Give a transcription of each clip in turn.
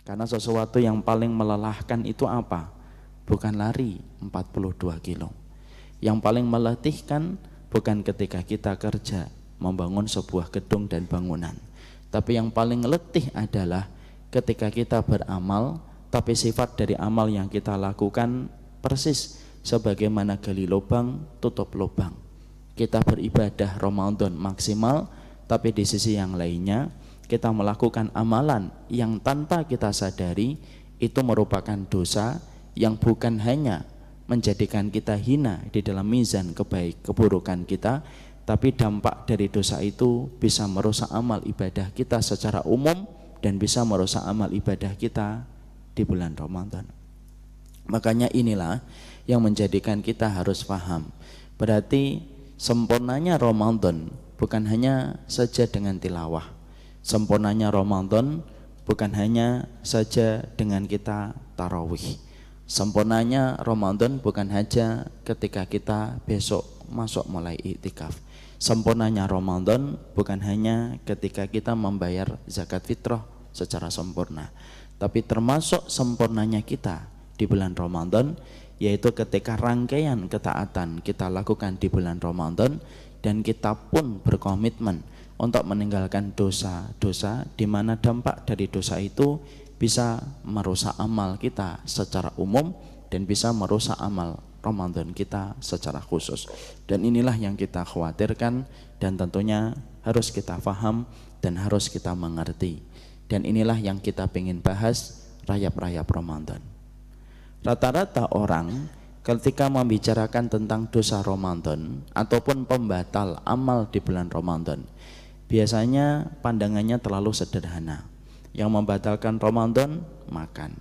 Karena sesuatu yang paling melelahkan itu apa? Bukan lari 42 kilo. Yang paling meletihkan bukan ketika kita kerja membangun sebuah gedung dan bangunan, tapi yang paling letih adalah ketika kita beramal tapi sifat dari amal yang kita lakukan persis sebagaimana gali lubang tutup lubang. Kita beribadah Ramadan maksimal, tapi di sisi yang lainnya kita melakukan amalan yang tanpa kita sadari itu merupakan dosa yang bukan hanya menjadikan kita hina di dalam mizan keburukan kita, tapi dampak dari dosa itu bisa merusak amal ibadah kita secara umum dan bisa merusak amal ibadah kita di bulan Ramadan. Makanya inilah yang menjadikan kita harus paham. Berarti sempurnanya Ramadan bukan hanya saja dengan tilawah. Sempurnanya Ramadan bukan hanya saja dengan kita tarawih. Sempurnanya Ramadan bukan hanya ketika kita besok masuk mulai iktikaf. Sempurnanya Ramadan bukan hanya ketika kita membayar zakat fitrah secara sempurna, tapi termasuk sempurnanya kita di bulan Ramadan yaitu ketika rangkaian ketaatan kita lakukan di bulan Ramadan dan kita pun berkomitmen untuk meninggalkan dosa-dosa di mana dampak dari dosa itu bisa merusak amal kita secara umum dan bisa merusak amal Ramadan kita secara khusus. Dan inilah yang kita khawatirkan dan tentunya harus kita paham dan harus kita mengerti. Dan inilah yang kita ingin bahas rayap-rayap Ramadan. Rata-rata orang ketika membicarakan tentang dosa Ramadan ataupun pembatal amal di bulan Ramadan, biasanya pandangannya terlalu sederhana. Yang membatalkan Ramadan makan,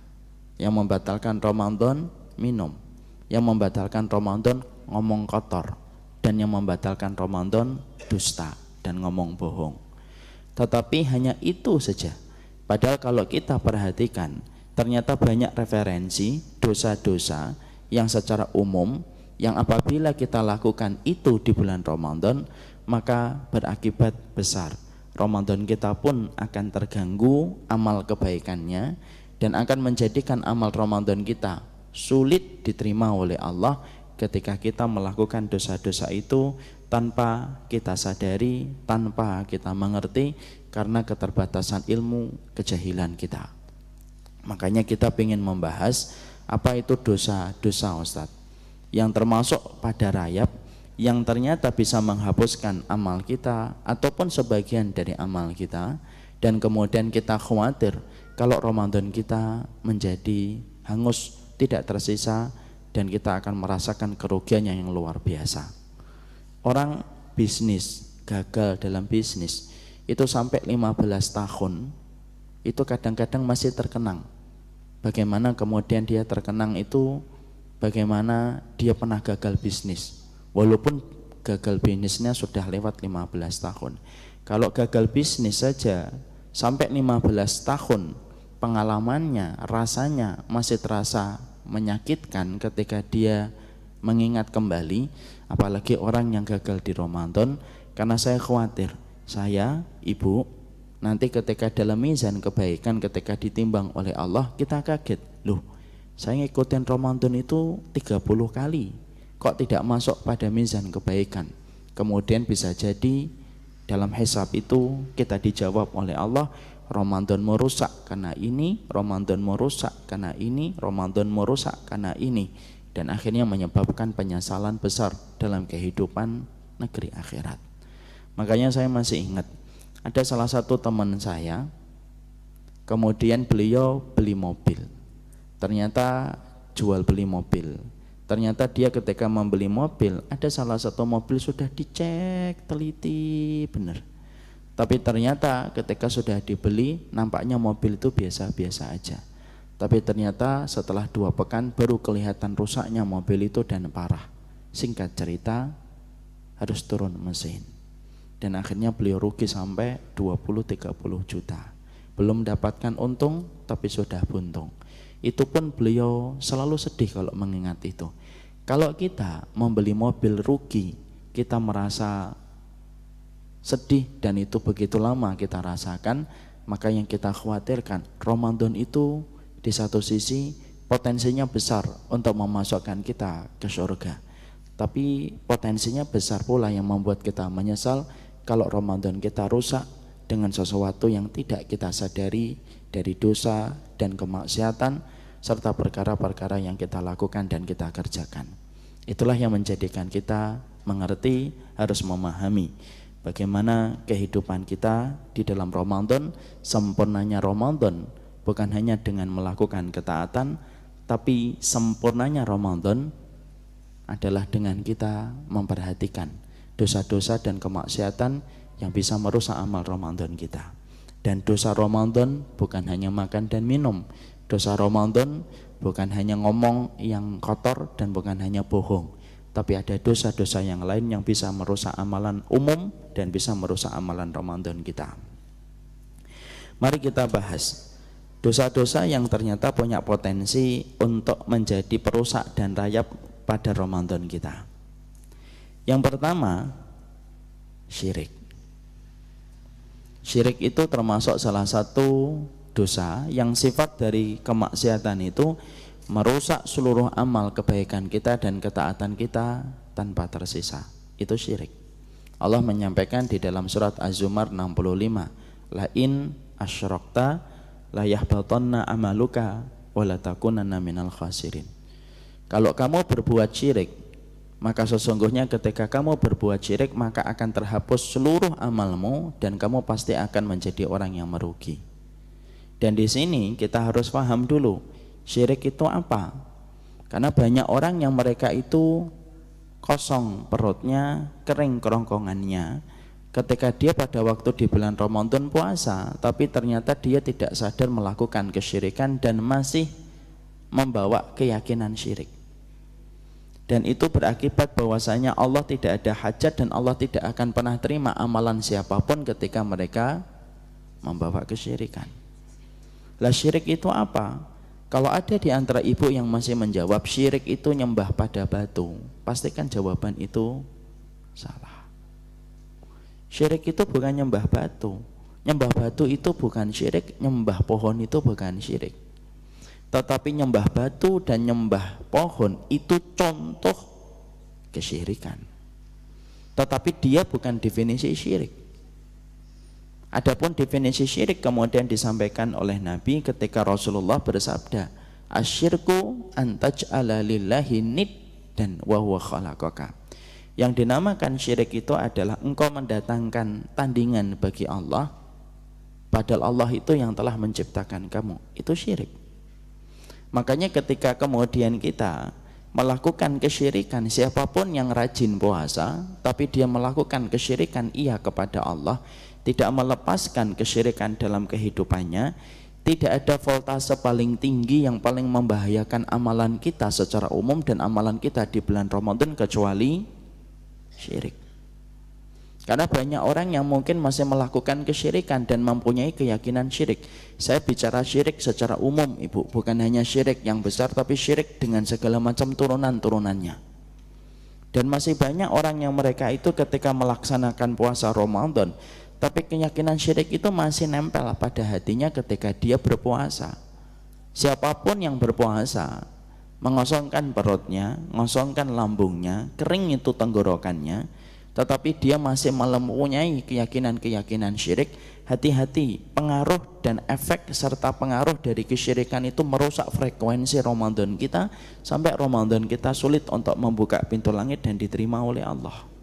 yang membatalkan Ramadan minum, yang membatalkan Ramadan ngomong kotor, dan yang membatalkan Ramadan dusta dan ngomong bohong. Tetapi hanya itu saja. Padahal kalau kita perhatikan, ternyata banyak referensi dosa-dosa yang secara umum yang apabila kita lakukan itu di bulan Ramadan maka berakibat besar. Ramadan kita pun akan terganggu amal kebaikannya dan akan menjadikan amal Ramadan kita sulit diterima oleh Allah ketika kita melakukan dosa-dosa itu tanpa kita sadari, tanpa kita mengerti karena keterbatasan ilmu, kejahilan kita. Makanya kita ingin membahas apa itu dosa-dosa Ustadz yang termasuk pada rayap yang ternyata bisa menghapuskan amal kita ataupun sebagian dari amal kita, dan kemudian kita khawatir kalau Ramadan kita menjadi hangus, tidak tersisa, dan kita akan merasakan kerugian yang luar biasa. Orang bisnis, gagal dalam bisnis itu sampai 15 tahun itu kadang-kadang masih terkenang. Bagaimana kemudian dia terkenang itu, bagaimana dia pernah gagal bisnis walaupun gagal bisnisnya sudah lewat 15 tahun. Kalau gagal bisnis saja sampai 15 tahun pengalamannya, rasanya masih terasa menyakitkan ketika dia mengingat kembali, apalagi orang yang gagal di Ramadan. Karena saya khawatir, saya, ibu, nanti ketika dalam mizan kebaikan, ketika ditimbang oleh Allah, kita kaget, loh saya ngikutin Ramadan itu 30 kali kok tidak masuk pada mizan kebaikan. Kemudian bisa jadi dalam hisab itu kita dijawab oleh Allah, Ramadan merusak karena ini, Ramadan merusak karena ini, Ramadan merusak karena ini, dan akhirnya menyebabkan penyesalan besar dalam kehidupan negeri akhirat. Makanya saya masih ingat ada salah satu teman saya, kemudian beliau beli mobil, ternyata jual beli mobil. Ternyata dia ketika membeli mobil, ada salah satu mobil sudah dicek teliti benar. Tapi ternyata ketika sudah dibeli, nampaknya mobil itu biasa-biasa aja. Tapi ternyata setelah 2 pekan baru kelihatan rusaknya mobil itu dan parah. Singkat cerita, harus turun mesin. Dan akhirnya beliau rugi sampai 20-30 juta. Belum mendapatkan untung, tapi sudah buntung. Itu pun beliau selalu sedih kalau mengingat itu. Kalau kita membeli mobil rugi, kita merasa sedih dan itu begitu lama kita rasakan, maka yang kita khawatirkan, Ramadan itu di satu sisi potensinya besar untuk memasukkan kita ke surga, tapi potensinya besar pula yang membuat kita menyesal kalau Ramadan kita rusak dengan sesuatu yang tidak kita sadari dari dosa dan kemaksiatan serta perkara-perkara yang kita lakukan dan kita kerjakan. Itulah yang menjadikan kita mengerti, harus memahami bagaimana kehidupan kita di dalam Ramadan. Sempurnanya Ramadan bukan hanya dengan melakukan ketaatan, tapi sempurnanya Ramadan adalah dengan kita memperhatikan dosa-dosa dan kemaksiatan yang bisa merusak amal Ramadan kita. Dan dosa Ramadan bukan hanya makan dan minum. Dosa Ramadan bukan hanya ngomong yang kotor dan bukan hanya bohong, tapi ada dosa-dosa yang lain yang bisa merusak amalan umum dan bisa merusak amalan Ramadan kita. Mari kita bahas dosa-dosa yang ternyata punya potensi untuk menjadi perusak dan rayap pada Ramadan kita. Yang pertama, syirik. Syirik itu termasuk salah satu dosa yang sifat dari kemaksiatan itu merusak seluruh amal kebaikan kita dan ketaatan kita tanpa tersisa. Itu syirik. Allah menyampaikan di dalam surat Az-Zumar 65, la in asyrakta la yahbatanna amaluka wa la takunanna minal khasirin. Kalau kamu berbuat syirik, maka sesungguhnya ketika kamu berbuat syirik maka akan terhapus seluruh amalmu dan kamu pasti akan menjadi orang yang merugi. Dan di sini kita harus paham dulu, syirik itu apa? Karena banyak orang yang mereka itu kosong perutnya, kering kerongkongannya ketika dia pada waktu di bulan Ramadan puasa, tapi ternyata dia tidak sadar melakukan kesyirikan dan masih membawa keyakinan syirik. Dan itu berakibat bahwasanya Allah tidak ada hajat dan Allah tidak akan pernah terima amalan siapapun ketika mereka membawa kesyirikan. Lah syirik itu apa? Kalau ada di antara ibu yang masih menjawab syirik itu nyembah pada batu, pastikan jawaban itu salah. Syirik itu bukan nyembah batu. Nyembah batu itu bukan syirik, nyembah pohon itu bukan syirik. Tetapi nyembah batu dan nyembah pohon itu contoh kesyirikan. Tetapi dia bukan definisi syirik. Adapun definisi syirik kemudian disampaikan oleh Nabi ketika Rasulullah bersabda, asyirku antaj'ala lillahi niddan wa huwa khalaqaka. Yang dinamakan syirik itu adalah engkau mendatangkan tandingan bagi Allah, padahal Allah itu yang telah menciptakan kamu. Itu syirik. Makanya ketika kemudian kita melakukan kesyirikan, siapapun yang rajin puasa tapi dia melakukan kesyirikan ia kepada Allah, tidak melepaskan kesyirikan dalam kehidupannya, tidak ada voltase paling tinggi yang paling membahayakan amalan kita secara umum dan amalan kita di bulan Ramadan kecuali syirik. Karena banyak orang yang mungkin masih melakukan kesyirikan dan mempunyai keyakinan syirik. Saya bicara syirik secara umum, Ibu, bukan hanya syirik yang besar, tapi syirik dengan segala macam turunan-turunannya. Dan masih banyak orang yang mereka itu ketika melaksanakan puasa Ramadan, tapi keyakinan syirik itu masih nempel pada hatinya ketika dia berpuasa. Siapapun yang berpuasa, mengosongkan perutnya, mengosongkan lambungnya, kering itu tenggorokannya, tetapi dia masih mempunyai keyakinan-keyakinan syirik, hati-hati, pengaruh dan efek serta pengaruh dari kesyirikan itu merusak frekuensi Ramadan kita sampai Ramadan kita sulit untuk membuka pintu langit dan diterima oleh Allah.